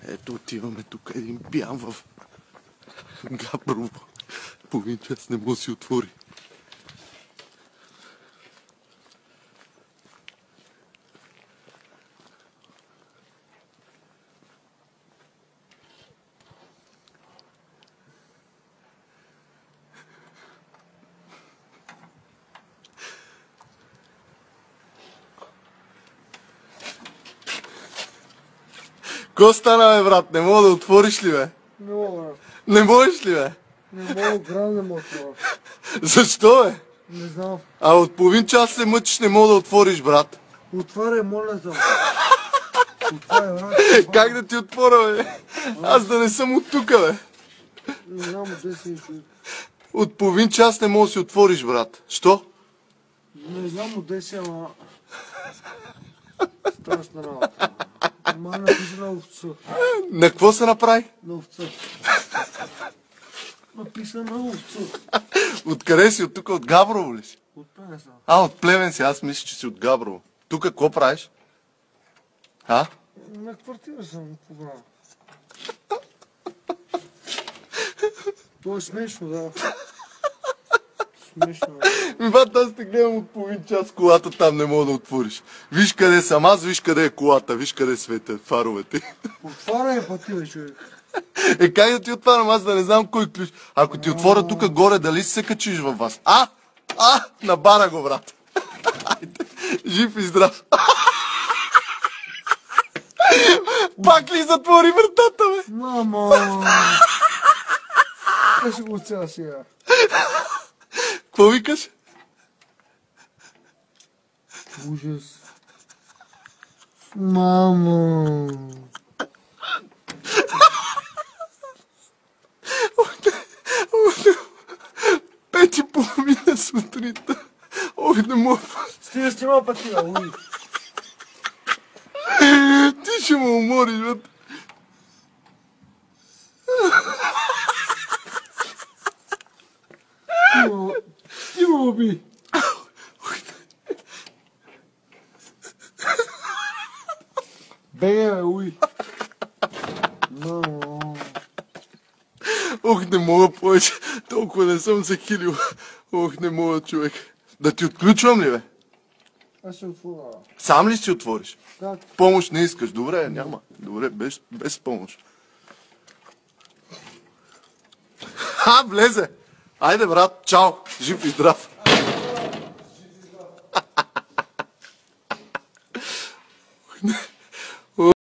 Ето отиваме тук един пиян в Габрово. Половин час не може да си отвори. Ко стана, бе, брат? Не мога да отвориш ли, бе? Не мога. Не можеш ли, бе? Не мога, грам не мога това. Защо, бе? Не знам. А от половин час се мъчиш, не мога да отвориш, брат. Отваряй, моля те. Отваряй, брат. Как да ти отворя, бе? Аз да не съм от тука, бе. Не знам, къде си човек. От половин час не мога да си отвориш, брат. Що? Не знам къде си, ама... Страшна работа. Ама напиша на овца. На какво се направи? На овца. Написа на овца. Откъде си? От тук, от Габрово ли си? От Плевен съм. От Плевен си. Аз мисля, че си от Габрово. Тук какво правиш? На квартира съм, какво правя? Това е смешно, да. Смешно, да. Бат, аз те гледам от половин час колата, там не мога да отвориш. Виж къде съм аз, виж къде е колата, виж къде светят фаровете. Отваряй пъти, бе, човек. Как да ти отварям, аз да не знам кой ключ. Ако ти отворя тук горе, дали си се качиш във вас? Набара го, брат. Айде, жив и здрав. Пак ли затвори вратата, бе? Мамо! Къде ще го цяла сега? Какво викаш? Ужас. Мамо! Пет и половина сутринта. Ох, не мога. Стига с тема пъти, бе, уй. Ти ще ме умориш, бе. Ти ме уби. Беге, бе, уй. Мамо. Ох, не мога повече. Толкова не съм се хилил. Ох, не мога, човек. Да ти отключвам ли, бе? Аз ще отворя. Сам ли си отвориш? Как? Помощ не искаш. Добре, няма. Добре, без помощ. Влезе. Айде, брат, чао. Жив и здрав.